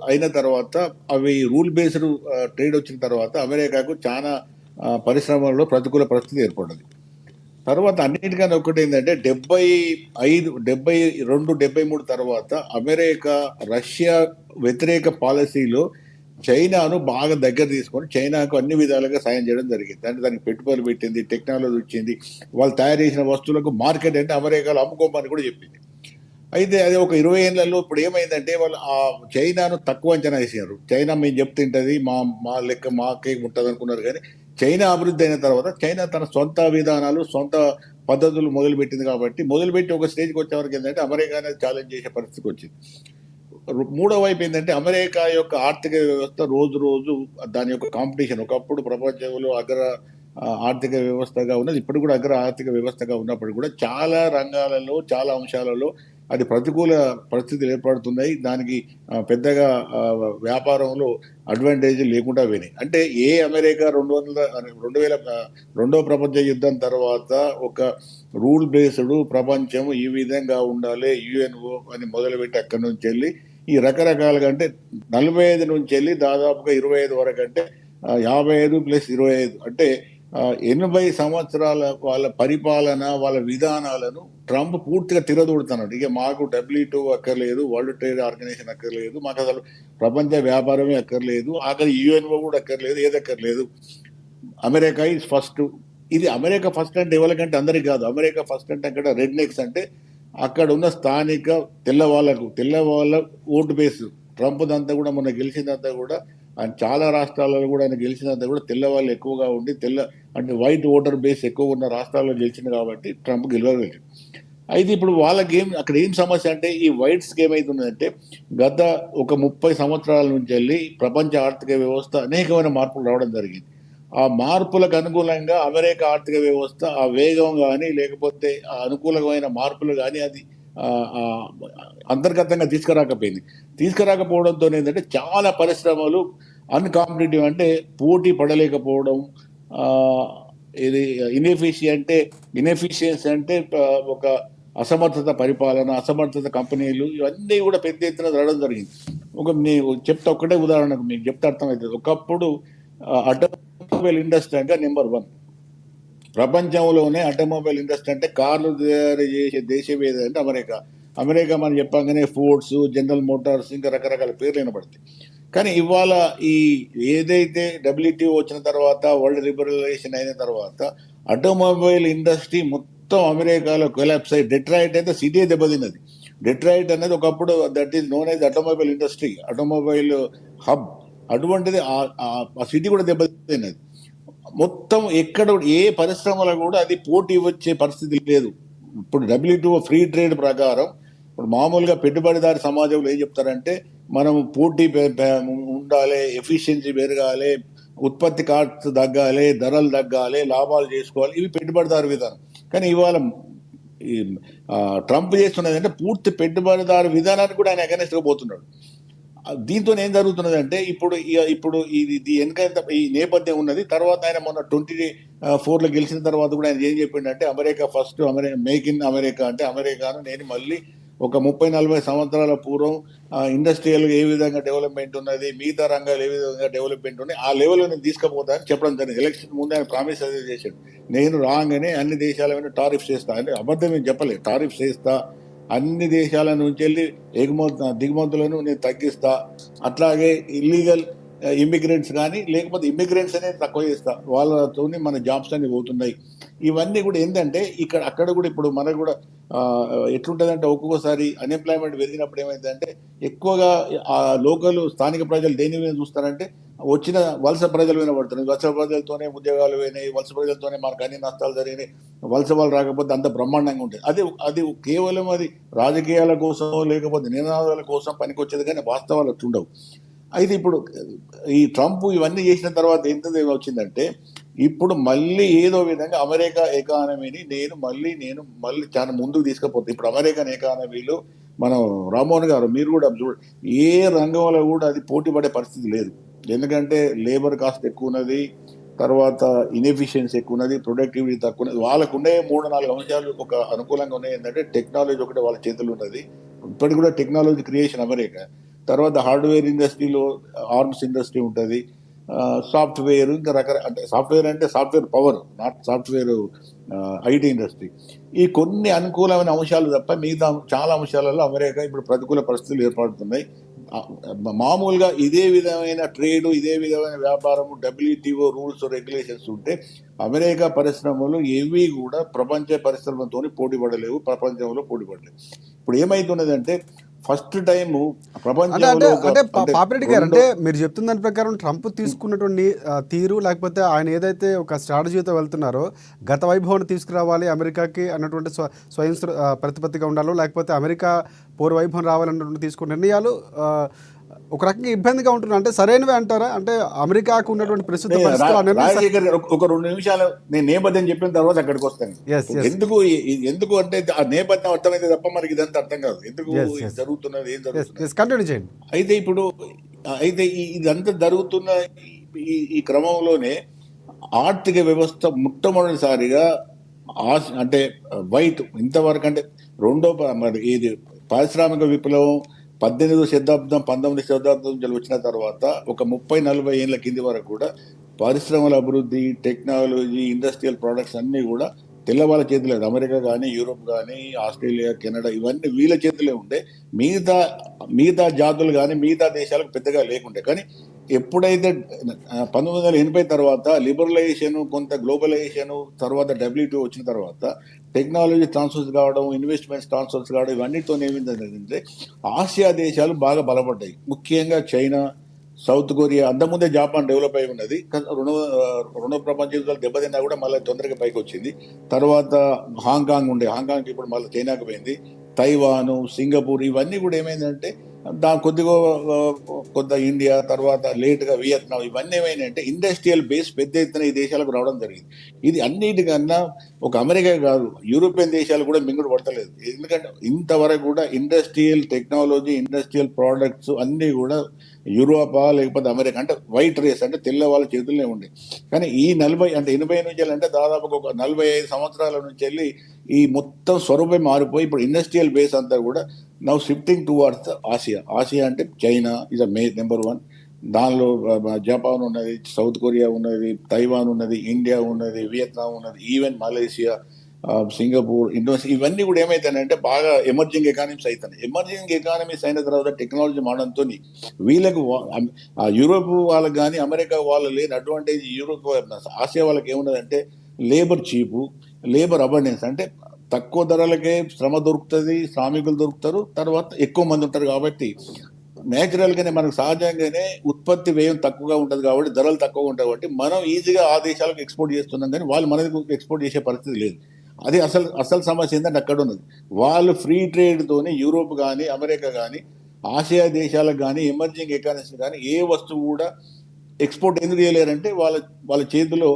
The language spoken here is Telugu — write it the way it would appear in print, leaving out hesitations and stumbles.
అయిన తర్వాత అవి రూల్ బేస్డ్ ట్రేడ్ వచ్చిన తర్వాత అమెరికాకు చాలా పరిశ్రమల్లో ప్రతికూల పరిస్థితి ఏర్పడ్డది. తర్వాత అన్నిటికన్నా ఒకటి ఏంటంటే 72-73 తర్వాత అమెరికా రష్యా వ్యతిరేక పాలసీలో చైనాను బాగా దగ్గర తీసుకొని చైనాకు అన్ని విధాలుగా సాయం చేయడం జరిగింది. అంటే దానికి పెట్టుబడులు పెట్టింది, టెక్నాలజీ వచ్చింది, వాళ్ళు తయారు చేసిన వస్తువులకు మార్కెట్ అంటే అమెరికాలో అమ్ముకోమని కూడా చెప్పింది. అయితే అది ఒక 20 ఏళ్లలో ఇప్పుడు ఏమైందంటే వాళ్ళు ఆ చైనాను తక్కువ అంచనా వేసారు. చైనా మేము చెప్తుంటది మా లెక్క మాకే ఉంటుంది అనుకున్నారు. కానీ చైనా అభివృద్ధి అయిన తర్వాత చైనా తన సొంత విధానాలు, సొంత పద్ధతులు మొదలుపెట్టింది. కాబట్టి మొదలుపెట్టి ఒక స్టేజ్కి వచ్చేవరకు ఏంటంటే అమెరికా అనేది ఛాలెంజ్ చేసే పరిస్థితికి వచ్చింది. మూడో వైపు ఏంటంటే అమెరికా యొక్క ఆర్థిక వ్యవస్థ రోజు రోజు దాని యొక్క కాంపిటీషన్, ఒకప్పుడు ప్రపంచంలో అగ్ర ఆర్థిక వ్యవస్థగా ఉన్నది, ఇప్పుడు కూడా అగ్ర ఆర్థిక వ్యవస్థగా ఉన్నప్పుడు కూడా చాలా రంగాలలో, చాలా అంశాలలో అది ప్రతికూల పరిస్థితులు ఏర్పడుతున్నాయి. దానికి పెద్దగా వ్యాపారంలో అడ్వాంటేజ్ లేకుండా పోయినాయి. అంటే అమెరికా 2002వ ప్రపంచ యుద్ధం తర్వాత ఒక రూల్ బేస్డ్ ప్రపంచం ఈ విధంగా ఉండాలి, యుఎన్ఓ అని మొదలుపెట్టి అక్కడి నుంచి వెళ్ళి ఈ రకరకాలుగా అంటే 45 నుంచి వెళ్ళి దాదాపుగా 25 వరకు, అంటే 55+25 అంటే 80 సంవత్సరాల వాళ్ళ పరిపాలన, వాళ్ళ విధానాలను ట్రంప్ పూర్తిగా తిరదూడుతున్నాడు. ఇక మాకు WTO అక్కర్లేదు, వరల్డ్ ట్రేడ్ ఆర్గనైజేషన్ అక్కర్లేదు, మాకు అసలు ప్రపంచ వ్యాపారమే అక్కర్లేదు, ఆఖరి యుఎన్ఓ కూడా అక్కర్లేదు, ఏదక్కర్లేదు, అమెరికా ఈజ్ ఫస్ట్. ఇది అమెరికా ఫస్ట్ అంటే ఎవరికంటే అందరికి కాదు. అమెరికా ఫస్ట్ అంటే అక్కడ రెడ్ నెక్స్, అంటే అక్కడ ఉన్న స్థానిక తెల్లవాళ్ళ ఓటు బేస్. ట్రంప్ దంతా కూడా మొన్న గెలిచిందంతా కూడా ఆయన చాలా రాష్ట్రాలలో కూడా ఆయన గెలిచినంత కూడా తెల్లవాళ్ళు ఎక్కువగా ఉండి అంటే వైట్ ఓటర్ బేస్ ఎక్కువ ఉన్న రాష్ట్రాల్లో గెలిచింది కాబట్టి ట్రంప్ గెలవగలిగింది. అయితే ఇప్పుడు వాళ్ళకి అక్కడ ఏం సమస్య అంటే ఈ వైట్స్కి ఏమవుతుందంటే గత ఒక 30 సంవత్సరాల నుంచి వెళ్ళి ప్రపంచ ఆర్థిక వ్యవస్థ అనేకమైన మార్పులు రావడం జరిగింది. ఆ మార్పులకు అనుకూలంగా అమెరికా ఆర్థిక వ్యవస్థ ఆ వేగం కానీ లేకపోతే ఆ అనుకూలమైన మార్పులు కానీ అది అంతర్గతంగా తీసుకురాకపోవడంతో ఏంటంటే చాలా పరిశ్రమలు అన్కాంపిటేటివ్, అంటే పోటీ పడలేకపోవడం, ఇది ఇన్ఎఫిషియన్సీ అంటే ఒక అసమర్థత పరిపాలన, అసమర్థత కంపెనీలు, ఇవన్నీ కూడా పెద్ద ఎత్తున రావడం జరిగింది. ఒక్కటే ఉదాహరణకు మీకు చెప్తే అర్థమవుతుంది. ఒకప్పుడు ఆటోమొబైల్ ఇండస్ట్రీ అంటే నెంబర్ 1 ప్రపంచంలోనే. ఆటోమొబైల్ ఇండస్ట్రీ అంటే కార్లు తయారు చేసే దేశం ఏదంటే అమెరికా మనం చెప్పగానే ఫోర్డ్స్, జనరల్ మోటార్స్, ఇంకా రకరకాల పేర్లు వినబడతాయి. కానీ ఇవాళ ఏదైతే WTO వచ్చిన తర్వాత, వరల్డ్ లిబరలైజేషన్ అయిన తర్వాత ఆటోమొబైల్ ఇండస్ట్రీ మొత్తం అమెరికాలో కొలాప్స్ అయ్యి డెట్రాయిట్ అయితే సిటీ దెబ్బతిన్నది. డెట్రాయిట్ అనేది ఒకప్పుడు that is known as automobile industry, automobile hub. అటువంటిది ఆ సిటీ కూడా దెబ్బతిన్నది. మొత్తం ఎక్కడ ఏ పరిశ్రమలో కూడా అది పోటీ వచ్చే పరిస్థితి లేదు. ఇప్పుడు WTO ఫ్రీ ట్రేడ్ ప్రకారం ఇప్పుడు మామూలుగా పెట్టుబడిదారి సమాజంలో ఏం చెప్తారంటే మనం పోటీ ఉండాలి, ఎఫిషియన్సీ పెరగాలి, ఉత్పత్తి ఖర్చు తగ్గాలి, ధరలు తగ్గాలి, లాభాలు చేసుకోవాలి, ఇవి పెట్టుబడిదారు విధానం. కానీ ఇవాళ ట్రంప్ చేస్తున్నది అంటే పూర్తి పెట్టుబడిదారు విధానానికి కూడా ఆయన అగెనెస్ట్గా పోతున్నాడు. దీంతో ఏం జరుగుతున్నది అంటే ఇప్పుడు ఇది వెనక ఈ నేపథ్యం ఉన్నది. తర్వాత ఆయన మొన్న 24లో గెలిచిన తర్వాత కూడా ఆయన ఏం చెప్పిండంటే America first, make in America, అంటే అమెరికాను నేను మళ్ళీ ఒక 30-40 సంవత్సరాల పూర్వం ఇండస్ట్రియల్ ఏ విధంగా డెవలప్మెంట్ ఉన్నది, మిగతా రంగాలు ఏ విధంగా డెవలప్మెంట్ ఉన్నాయి, ఆ లెవెల్లో నేను తీసుకుపోతానని చెప్పడం జరిగింది. ఎలక్షన్ ముందు ఆయన ప్రామిస్ అదే చేశాడు. నేను రాగానే అన్ని దేశాల మీద టారిఫ్స్ చేస్తా, అంటే అబద్ధం ఏం చెప్పలేదు, టారిఫ్స్ చేస్తా, అన్ని దేశాల నుంచి వెళ్ళి దిగుమతులను నేను తగ్గిస్తా, అట్లాగే ఇల్లీగల్ ఇమిగ్రెంట్స్ కానీ లేకపోతే ఇమిగ్రెంట్స్ అనేది తక్కువ చేస్తా, వాళ్ళతో మన జాబ్స్ అన్ని పోతున్నాయి. ఇవన్నీ కూడా ఏంటంటే అక్కడ కూడా ఇప్పుడు మనకు కూడా ఎట్లుంటుందంటే ఒక్కొక్కసారి అన్ఎంప్లాయ్మెంట్ పెరిగినప్పుడు ఏమైందంటే ఎక్కువగా ఆ లోకల్ స్థానిక ప్రజలు దేని మీద చూస్తారంటే వచ్చిన వలస ప్రజలు వినబడుతున్నాయి. వలస ప్రజలతోనే ఉద్యోగాలు పోయినాయి, వలస ప్రజలతోనే మనకు అన్ని నష్టాలు జరిగినాయి, వలస వాళ్ళు రాకపోతే అంత బ్రహ్మాండంగా ఉంటుంది. అది కేవలం అది రాజకీయాల కోసం లేకపోతే నినాదాల కోసం పనికొచ్చేది, కానీ వాస్తవాలు ఉండవు. అయితే ఇప్పుడు ఈ ట్రంప్ ఇవన్నీ చేసిన తర్వాత ఎంత వచ్చిందంటే ఇప్పుడు మళ్ళీ ఏదో విధంగా అమెరికా ఎకానమీని నేను మళ్ళీ చాలా ముందుకు తీసుకుపోతాను. ఇప్పుడు అమెరికన్ ఎకానమీలో మనం రామ్మోహన్ గారు మీరు కూడా చూడండి, ఏ రంగంలో కూడా అది పోటీ పడే పరిస్థితి లేదు. ఎందుకంటే లేబర్ కాస్ట్ ఎక్కువ ఉన్నది, తర్వాత ఇన్ఎఫిషియన్సీ ఎక్కువ ఉన్నది, ప్రొడక్టివిటీ తక్కువ ఉన్నది. వాళ్ళకు ఉండే 3-4 అంశాలు ఒక అనుకూలంగా ఉన్నాయి. ఏంటంటే టెక్నాలజీ ఒకటి వాళ్ళ చేతులు ఉన్నది. ఇప్పటికి కూడా టెక్నాలజీ క్రియేషన్ అమెరికా. తర్వాత హార్డ్వేర్ ఇండస్ట్రీలో ఆర్మ్స్ ఇండస్ట్రీ ఉంటుంది, సాఫ్ట్వేర్, ఇంకా అంటే software power, not software IT industry. ఈ కొన్ని అనుకూలమైన అంశాలు తప్ప మిగతా చాలా అంశాలలో అమెరికా ఇప్పుడు ప్రతికూల పరిస్థితులు ఏర్పడుతున్నాయి. ఆ, మామూలుగా ఇదే విధమైన ట్రేడ్, ఇదే విధమైన వ్యాపారము, డబ్ల్యూటీఓ రూల్స్ రెగ్యులేషన్స్ ఉంటే అమెరికా పరిశ్రమలు ఏవి కూడా ప్రపంచ పరిశ్రమలతో పోటీ పడలేవు, ప్రపంచంలో పోటీ పడలేవు. ఇప్పుడు ఏమైతున్నదంటే ఫస్ట్ టైం అంటే ప్రపంచంలో అంటే అంటే పాపిరెడ్డి గారు, రెండో అంటే మీరు చెప్తున్న దాని ప్రకారం ట్రంప్ తీసుకున్నటువంటి తీరు, లేకపోతే ఆయన ఏదైతే ఒక స్ట్రాటజీతో వెళ్తున్నారో, గత వైభవాన్ని తీసుకురావాలి అమెరికాకి అన్నటువంటి స్వయం ప్రతిపత్తిగా ఉండాలో, లేకపోతే అమెరికా పూర్వ వైభవం రావాలన్నటువంటి తీసుకున్న నిర్ణయాలు ఒక రకంగా ఇబ్బందిగా ఉంటున్నాయి. అంటే సరైనవే అంటారా? అంటే అమెరికాకు ఉన్నటువంటి ప్రస్తుత పరిస్థితులు ఆ నిర్ణయం రాజశేఖర్ గారు ఒక 2 నిమిషాలు నేను నేపథ్యం చెప్పిన తర్వాత అక్కడికి వస్తాను. Yes, yes. ఎందుకు అంటే ఆ నేపథ్యం అర్థమైతే తప్ప మనకి ఇదంతా అర్థం కాదు, ఎందుకు Yes, ఇది yes. జరుగుతున్నది, ఏం జరుగుతున్నది. కంటిన్యూ చేయండి. అయితే ఇదంతా జరుగుతున్న ఈ క్రమంలోనే ఆర్థిక వ్యవస్థ మొట్టమొదటిసారిగా అంటే వైట్ ఇంతవరకు అంటే మరి ఇది పారిశ్రామిక విప్లవం 18వ శతాబ్దం 19వ శతాబ్దం నుంచి వచ్చిన తర్వాత ఒక 30-40 ఏళ్ళ కింది వరకు కూడా పరిశ్రమల అభివృద్ధి, టెక్నాలజీ, ఇండస్ట్రియల్ ప్రొడక్ట్స్ అన్నీ కూడా తెల్లవాళ్ళ చేతిలో, అమెరికా కానీ, యూరోప్ కానీ, ఆస్ట్రేలియా, కెనడా ఇవన్నీ వీళ్ళ చేతిలో ఉండే. మిగతా జాతులు కానీ మిగతా దేశాలకు పెద్దగా లేకుండే. కానీ ఎప్పుడైతే 1980 తర్వాత లిబరలైజేషన్, కొంత గ్లోబలైజేషన్, తర్వాత డబ్ల్యూటీఓ వచ్చిన తర్వాత టెక్నాలజీ ట్రాన్స్ఫర్స్ కావడం, ఇన్వెస్ట్మెంట్స్ ట్రాన్స్ఫర్స్ కావడం, ఇవన్నిటితో ఏమైందంటే ఆసియా దేశాలు బాగా బలపడ్డాయి. ముఖ్యంగా చైనా, సౌత్ కొరియా, అంతకుముందే జపాన్ డెవలప్ అయి ఉన్నది. రెండో ప్రపంచ యుద్ధాలు దెబ్బతిన్నా కూడా మళ్ళీ తొందరగా పైకి వచ్చింది. తర్వాత హాంకాంగ్ హాంకాంగ్ ఇప్పుడు మళ్ళీ చైనాకు పోయింది. తైవాను, సింగపూర్ ఇవన్నీ కూడా ఏమైందంటే కొంత ఇండియా, తర్వాత లేట్గా వియత్నాం, ఇవన్నీ ఏమైనాయంటే ఇండస్ట్రియల్ బేస్ పెద్ద ఎత్తున ఈ దేశాలకు రావడం జరిగింది. ఇది అన్నిటికన్నా ఒక అమెరికా కాదు, యూరోపియన్ దేశాలు కూడా మింగుడు పడతలేదు. ఎందుకంటే ఇంతవరకు కూడా ఇండస్ట్రియల్ టెక్నాలజీ, ఇండస్ట్రియల్ ప్రోడక్ట్స్ అన్నీ కూడా యూరోపా లేకపోతే అమెరికా అంటే వైట్ రేస్ అంటే తెల్ల వాళ్ళ చేతుల్లోనే ఉండే. కానీ ఈ 80 నుంచి అంటే దాదాపు ఒక 45 సంవత్సరాల నుంచి వెళ్ళి ఈ మొత్తం స్వరూపం మారిపోయి ఇప్పుడు ఇండస్ట్రియల్ బేస్ అంతా కూడా నౌ షిఫ్టింగ్ టువర్డ్స్ ఆసియా అంటే చైనా ఇస్ నెంబర్ 1. దానిలో జపాన్ ఉన్నది, సౌత్ కొరియా ఉన్నది, తైవాన్ ఉన్నది, ఇండియా ఉన్నది, వియత్నాం ఉన్నది, ఈవెన్ మలేషియా, సింగపూర్, ఇండోనేషియా ఇవన్నీ కూడా ఏమైతాయంటే బాగా ఎమర్జింగ్ ఎకానమీస్ అవుతాయి. ఎమర్జింగ్ ఎకానమీస్ అయిన తర్వాత టెక్నాలజీ మారడంతో వీళ్ళకు యూరోప్ వాళ్ళకి కానీ అమెరికా వాళ్ళు లేని అడ్వాంటేజ్ ఆసియా వాళ్ళకి ఏమున్నదంటే లేబర్ చీపు, లేబర్ అబండెన్స్, అంటే తక్కువ ధరలకే శ్రమ దొరుకుతుంది, శ్రామికులు దొరుకుతారు, తర్వాత ఎక్కువ మంది ఉంటారు. కాబట్టి నేచురల్గానే మనకు సహజంగానే ఉత్పత్తి వ్యయం తక్కువగా ఉంటుంది, కాబట్టి ధరలు తక్కువగా ఉంటాయి. కాబట్టి మనం ఈజీగా ఆ దేశాలకు ఎక్స్పోర్ట్ చేస్తున్నాం, కానీ వాళ్ళు మనకు ఎక్స్పోర్ట్ చేసే పరిస్థితి లేదు. అది అసలు సమస్య ఏంటంటే అక్కడ ఉన్నది. వాళ్ళు ఫ్రీ ట్రేడ్తోని యూరోప్ కానీ అమెరికా కానీ ఆసియా దేశాలకు కానీ ఎమర్జింగ్ ఎకానమీస్ కానీ ఏ వస్తువు కూడా ఎక్స్పోర్ట్ ఎందుకు చేయలేరంటే వాళ్ళ చేతిలో